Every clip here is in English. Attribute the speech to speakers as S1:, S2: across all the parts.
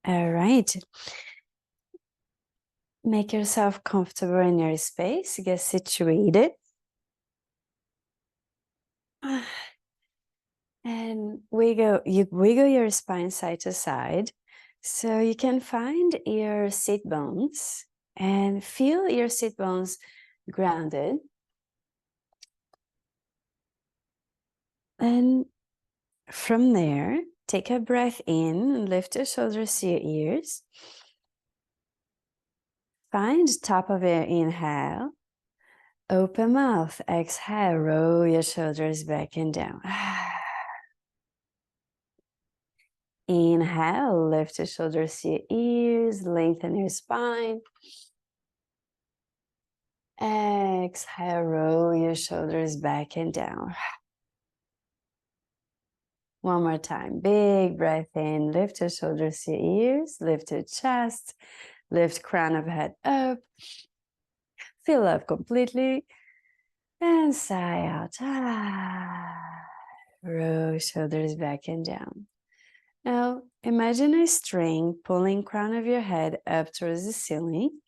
S1: All right. Make yourself comfortable in your space. Get situated. And you wiggle your spine side to side. So you can find your sit bones and feel your sit bones grounded. And from there, take a breath in and lift your shoulders to your ears. Find the top of your inhale. Open mouth, exhale, roll your shoulders back and down. Inhale, lift your shoulders to your ears, lengthen your spine. Exhale, roll your shoulders back and down. One more time. Big breath in, lift your shoulders to your ears, lift your chest, lift crown of head up. Fill up completely. And sigh out. Roll shoulders back and down. Now, imagine a string pulling crown of your head up towards the ceiling.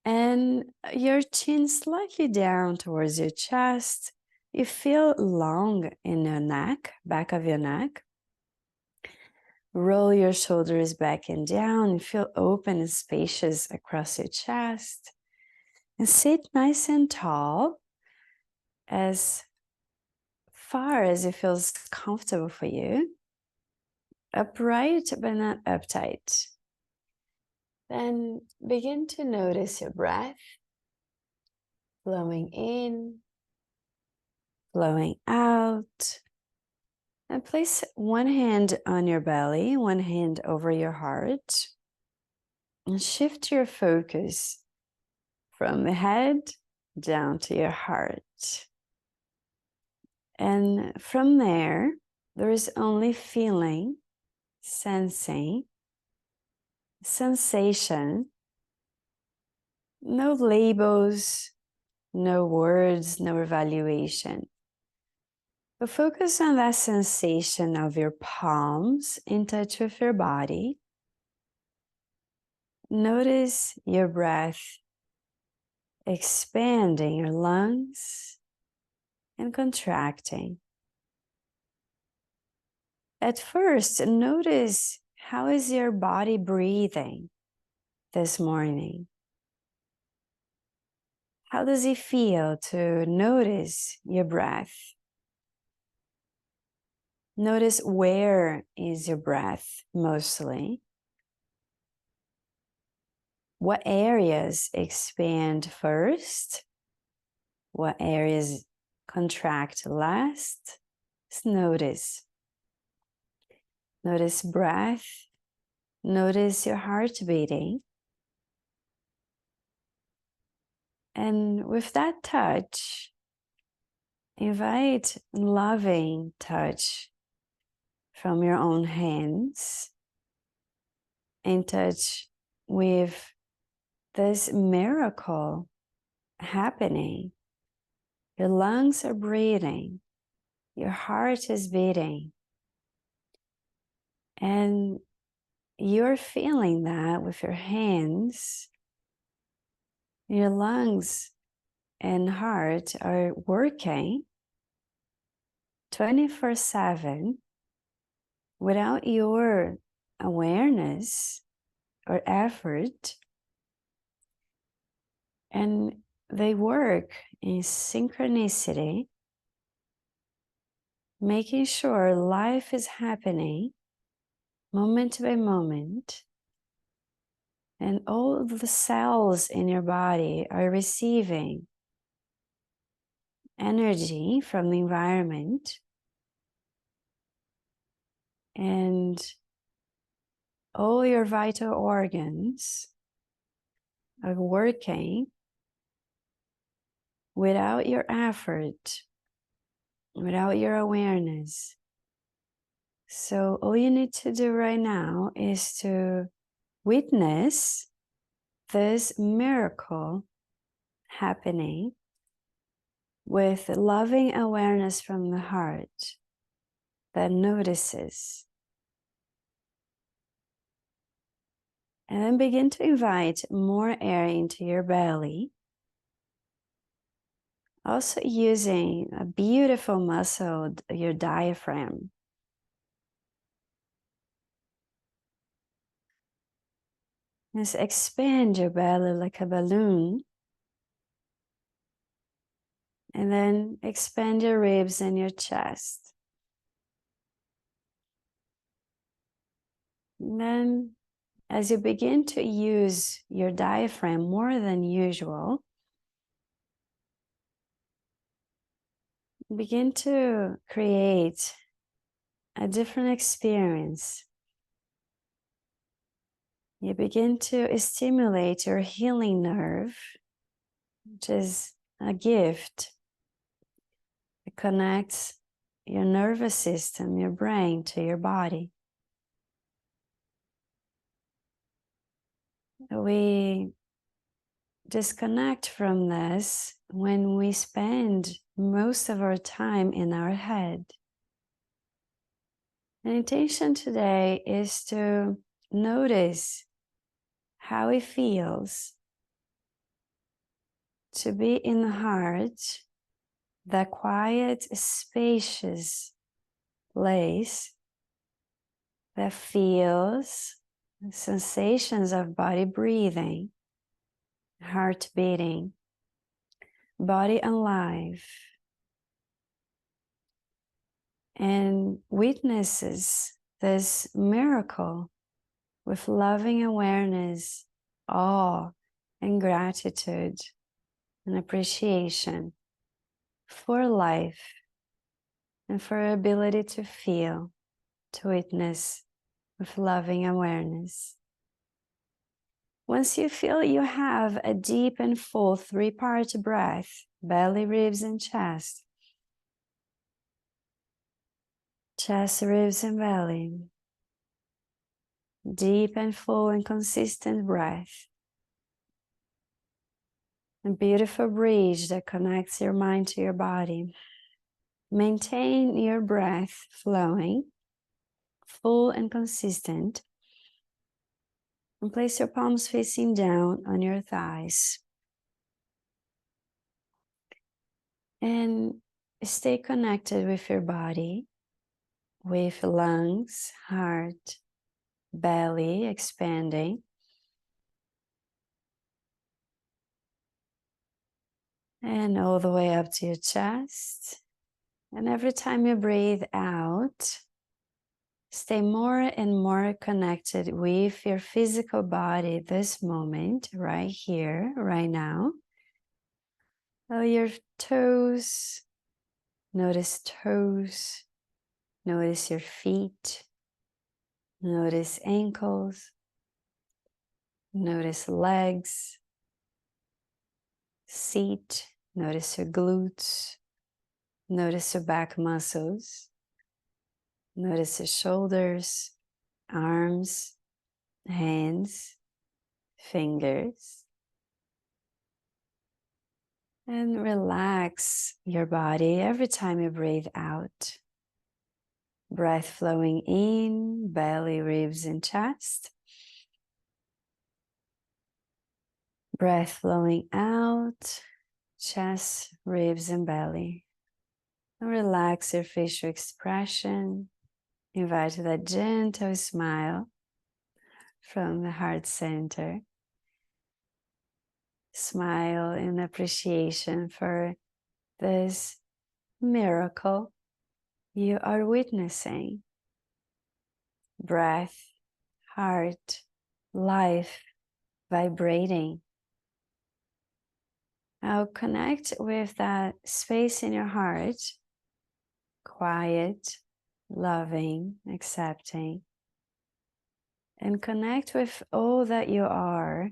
S1: And your chin slightly down towards your chest. You feel long in your neck, back of your neck. Roll your shoulders back and down. You feel open and spacious across your chest. And sit nice and tall, as far as it feels comfortable for you. Upright, but not uptight. Then begin to notice your breath flowing in, flowing out. And place one hand on your belly, one hand over your heart. And shift your focus from the head down to your heart. And from there, there is only feeling, sensing, sensation, no labels, no words, no evaluation. But focus on that sensation of your palms in touch with your body. Notice your breath expanding your lungs and contracting. At first, notice how is your body breathing this morning? How does it feel to notice your breath? Notice where is your breath mostly. What areas expand first? What areas contract last? Just notice. Notice breath. Notice your heart beating. And with that touch, invite loving touch from your own hands in touch with this miracle happening. Your lungs are breathing. Your heart is beating. And you're feeling that with your hands. Your lungs and heart are working 24/7 without your awareness or effort. And they work in synchronicity, making sure life is happening moment by moment. And all of the cells in your body are receiving energy from the environment. And all your vital organs are working without your effort, without your awareness. So all you need to do right now is to witness this miracle happening with loving awareness from the heart that notices. And then begin to invite more air into your belly. Also using a beautiful muscle, your diaphragm. Just expand your belly like a balloon. And then expand your ribs and your chest. And then as you begin to use your diaphragm more than usual, begin to create a different experience. You begin to stimulate your healing nerve, which is a gift. It connects your nervous system, your brain to your body. We disconnect from this when we spend most of our time in our head. The intention today is to notice how it feels to be in the heart, that quiet, spacious place that feels sensations of body breathing, heart beating, body alive, and witnesses this miracle with loving awareness, awe, and gratitude and appreciation for life and for our ability to feel, to witness with loving awareness. Once you feel you have a deep and full 3-part breath, belly, ribs, and chest, chest, ribs, and belly, deep and full and consistent breath, a beautiful bridge that connects your mind to your body. Maintain your breath flowing, full and consistent, and place your palms facing down on your thighs. And stay connected with your body, with lungs, heart, belly expanding. And all the way up to your chest. And every time you breathe out, stay more and more connected with your physical body this moment, right here, right now. Oh, your toes, notice toes, notice your feet, notice ankles, notice legs, seat, notice your glutes, notice your back muscles, notice your shoulders, arms, hands, fingers. And relax your body every time you breathe out. Breath flowing in, belly, ribs, and chest. Breath flowing out, chest, ribs, and belly. And relax your facial expression. Invite that gentle smile from the heart center. Smile in appreciation for this miracle you are witnessing. Breath, heart, life vibrating. Now connect with that space in your heart, quiet, loving, accepting, and connect with all that you are.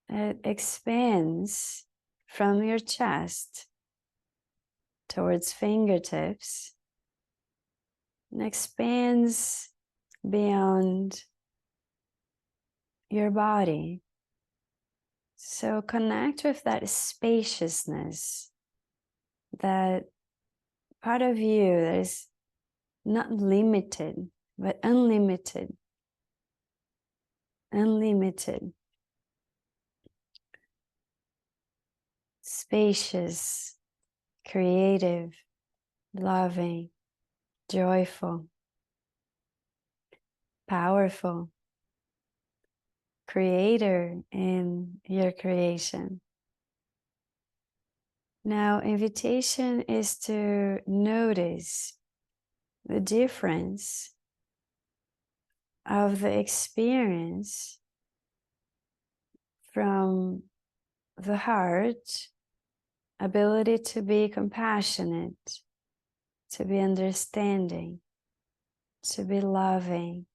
S1: It expands from your chest towards fingertips and expands beyond your body. So connect with that spaciousness, that part of you that is not limited, but unlimited. unlimited, spacious, creative, loving, joyful, powerful, creator in your creation. Now, invitation is to notice the difference of the experience from the heart, ability to be compassionate, to be understanding, to be loving,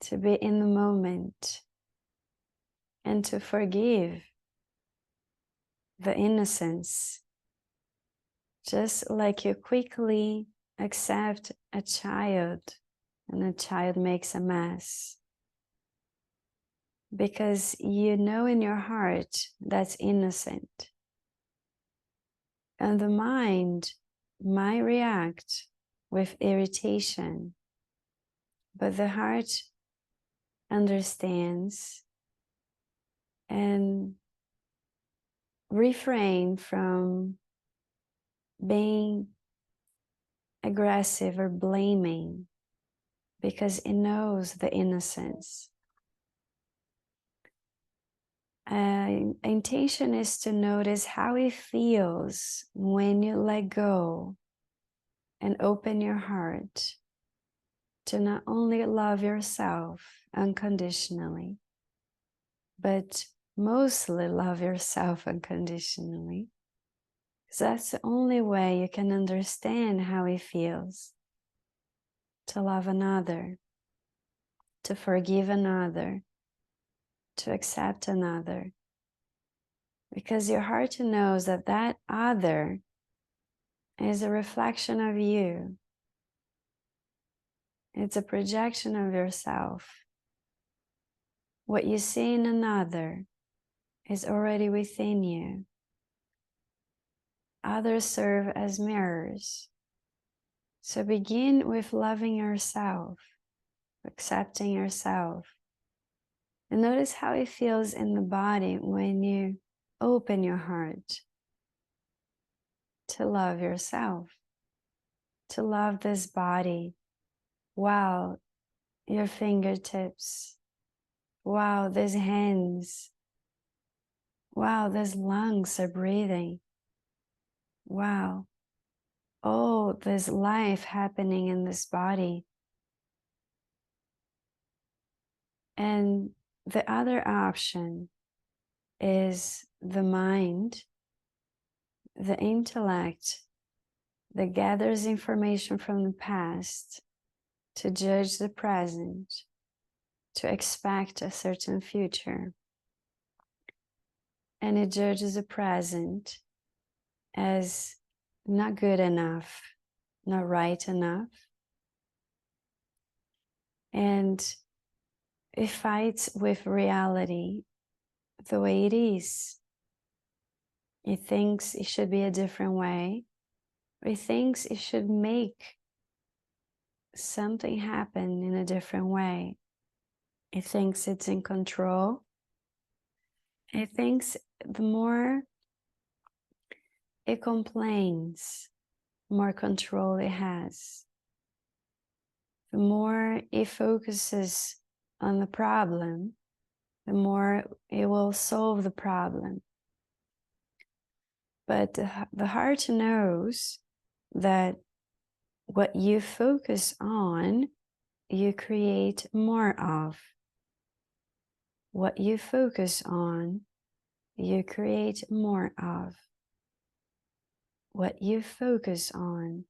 S1: to be in the moment, and to forgive the innocence, just like you quickly accept a child and a child makes a mess. Because you know in your heart that's innocent. And the mind might react with irritation, but the heart understands and refrain from being aggressive or blaming, because it knows the innocence. Intention is to notice how it feels when you let go and open your heart to not only love yourself unconditionally, but mostly love yourself unconditionally. Because that's the only way you can understand how it feels to love another, to forgive another, to accept another. Because your heart knows that that other is a reflection of you. It's a projection of yourself. What you see in another is already within you. Others serve as mirrors. So begin with loving yourself, accepting yourself. And notice how it feels in the body when you open your heart to love yourself, to love this body. Wow, your fingertips. Wow, these hands. Wow, these lungs are breathing. Wow. Oh, there's life happening in this body. And the other option is the mind, the intellect that gathers information from the past to judge the present, to expect a certain future. And it judges the present as not good enough, not right enough. And it fights with reality the way it is. It thinks it should be a different way. It thinks it should make something happen in a different way. It thinks it's in control. It thinks the more it complains, more control it has. The more it focuses on the problem, the more it will solve the problem. But the heart knows that what you focus on, you create more of. What you focus on, you create more of. What you focus on,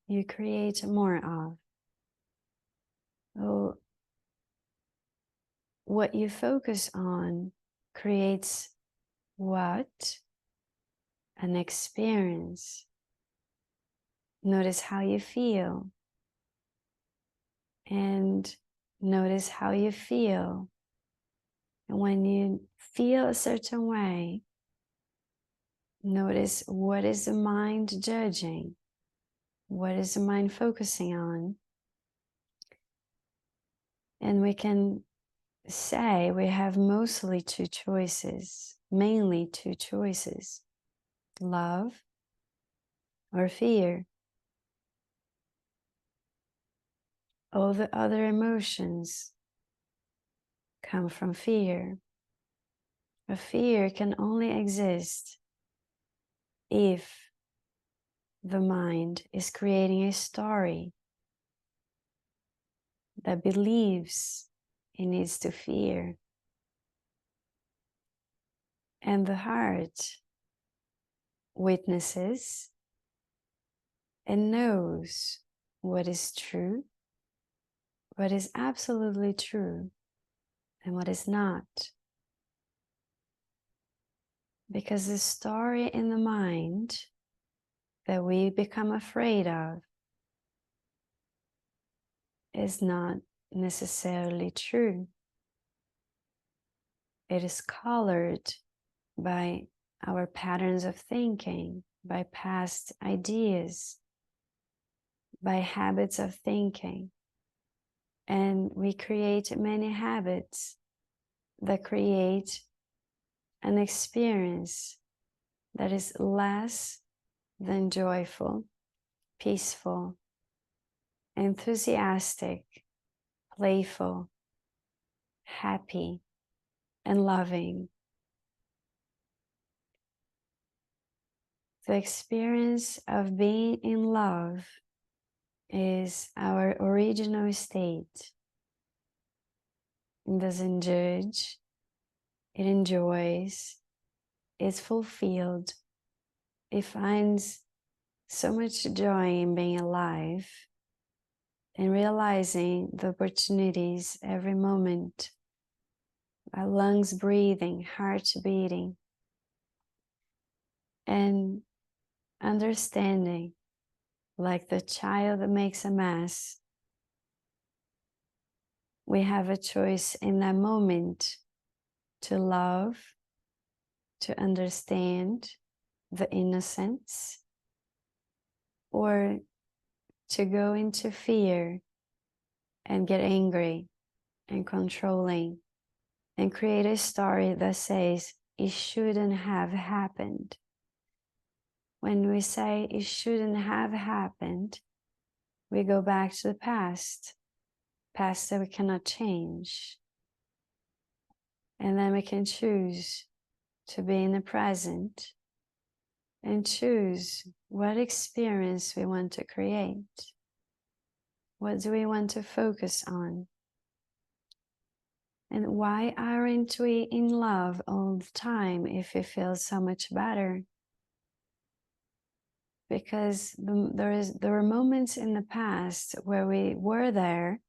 S1: you create more of. Oh, what you focus on creates what? An experience. Notice how you feel. And notice how you feel. And when you feel a certain way, notice what is the mind judging? What is the mind focusing on? And we can say we have mostly two choices, mainly two choices: love or fear. All the other emotions come from fear. A fear can only exist if the mind is creating a story that believes it needs to fear. And the heart witnesses and knows what is true, what is absolutely true, and what is not. Because the story in the mind that we become afraid of is not necessarily true. It is colored by our patterns of thinking, by past ideas, by habits of thinking. And we create many habits that create an experience that is less than joyful, peaceful, enthusiastic, playful, happy, and loving. The experience of being in love is our original state. It doesn't judge, it enjoys, it's fulfilled, it finds so much joy in being alive and realizing the opportunities every moment. Our lungs breathing, heart beating, and understanding, like the child that makes a mess, we have a choice in that moment to love, to understand the innocence, or to go into fear and get angry and controlling and create a story that says it shouldn't have happened. When we say it shouldn't have happened, we go back to the past that we cannot change. And then we can choose to be in the present and choose what experience we want to create. What do we want to focus on? And why aren't we in love all the time if it feels so much better? Because there were moments in the past where we were there,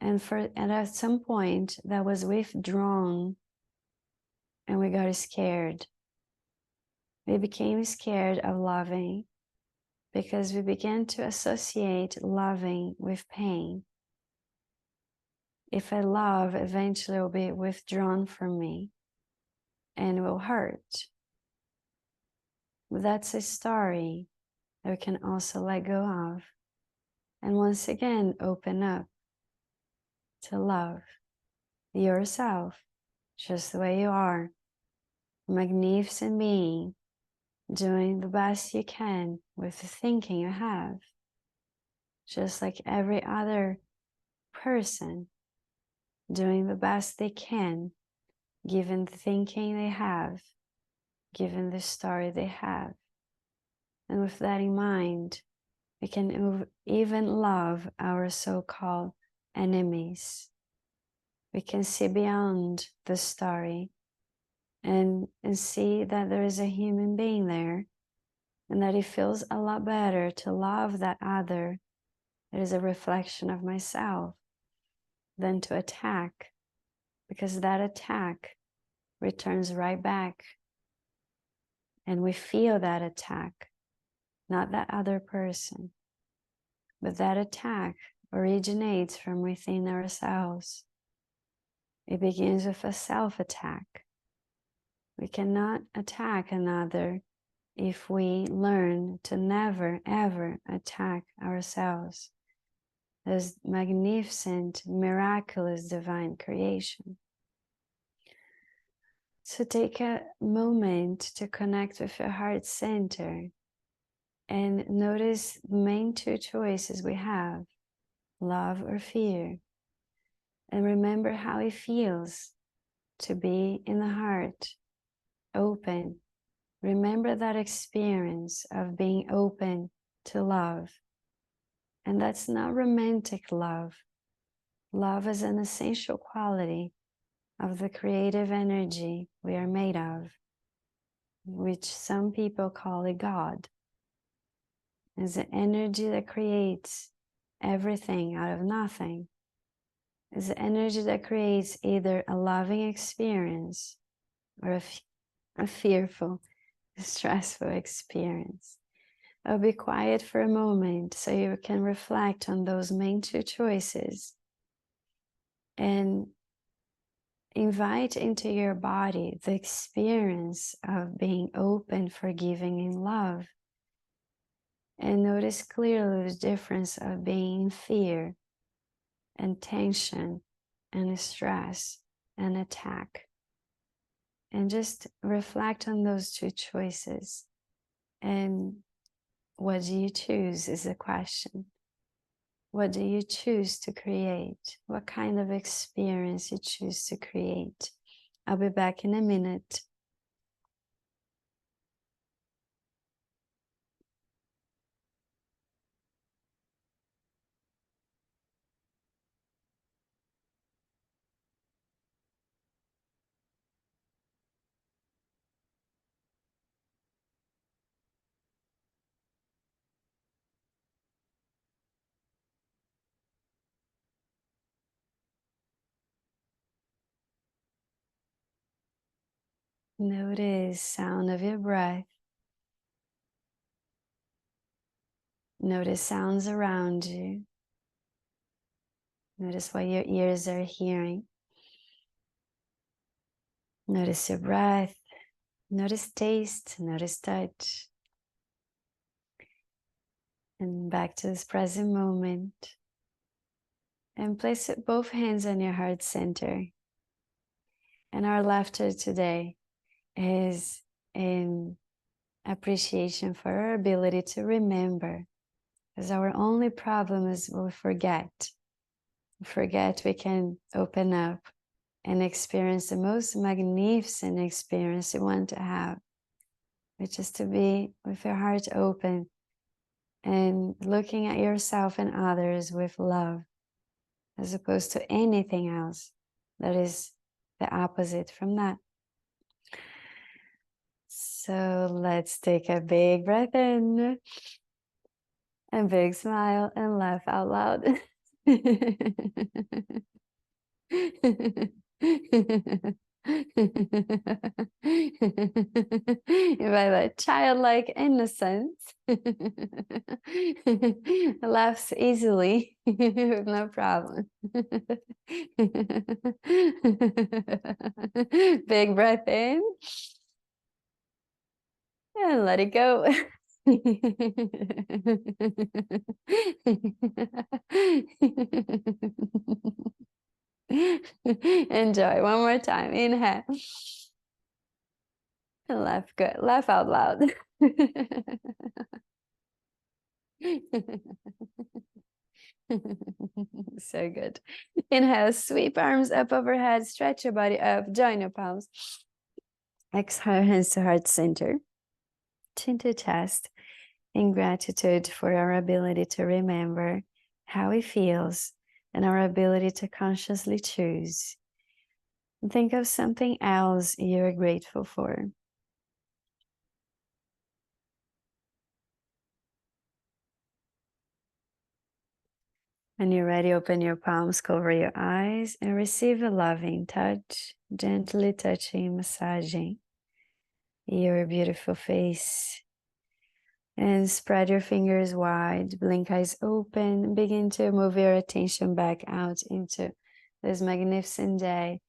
S1: and at some point that was withdrawn, and we got scared. We became scared of loving because we began to associate loving with pain. If I love, eventually it will be withdrawn from me and will hurt. But that's a story that we can also let go of. And once again, open up to love yourself just the way you are. A magnificent being, doing the best you can with the thinking you have. Just like every other person, doing the best they can, given the thinking they have, given the story they have. And with that in mind, we can even love our so-called enemies. We can see beyond the story and see that there is a human being there, and that it feels a lot better to love that other that is a reflection of myself than to attack, because that attack returns right back. And we feel that attack, not that other person, but that attack originates from within ourselves. It begins with a self-attack. We cannot attack another if we learn to never, ever attack ourselves. this magnificent, miraculous divine creation. So take a moment to connect with your heart center and notice the main two choices we have, love or fear. And remember how it feels to be in the heart, open. Remember that experience of being open to love. And that's not romantic love. Love is an essential quality of the creative energy we are made of, which some people call it God. It's the energy that creates everything out of nothing. It's the energy that creates either a loving experience or a fearful, stressful experience. I'll be quiet for a moment so you can reflect on those main two choices and invite into your body the experience of being open, forgiving, and love. And notice clearly the difference of being in fear and tension and stress and attack. And just reflect on those two choices. And what do you choose is the question. What do you choose to create? What kind of experience you choose to create? I'll be back in a minute. Notice sound of your breath. Notice sounds around you. Notice what your ears are hearing. Notice your breath. Notice taste. Notice touch. And back to this present moment. And place both hands on your heart center. And our laughter today is in appreciation for our ability to remember. Because our only problem is we forget. We forget we can open up and experience the most magnificent experience you want to have, which is to be with your heart open and looking at yourself and others with love, as opposed to anything else that is the opposite from that. So let's take a big breath in, a big smile, and laugh out loud. By that childlike innocence, laughs easily with no problem. Big breath in and let it go. Enjoy. One more time. Inhale. And laugh. Good. Laugh out loud. So good. Inhale. Sweep arms up overhead. Stretch your body up. Join your palms. Exhale. Hands to heart center. Chin to chest. In gratitude for our ability to remember how it feels and our ability to consciously choose. Think of something else you're grateful for. When you're ready, open your palms, cover your eyes, and receive a loving touch, gently touching, massaging your beautiful face. And spread your fingers wide, blink eyes open, begin to move your attention back out into this magnificent day.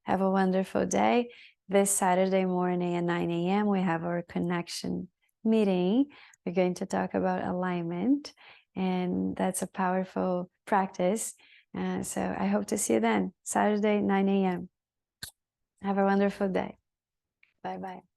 S1: Have a wonderful day. This Saturday morning at 9 a.m. we have our connection meeting. We're going to talk about alignment. And that's a powerful practice. So I hope to see you then, Saturday, 9 a.m. Have a wonderful day. Bye-bye.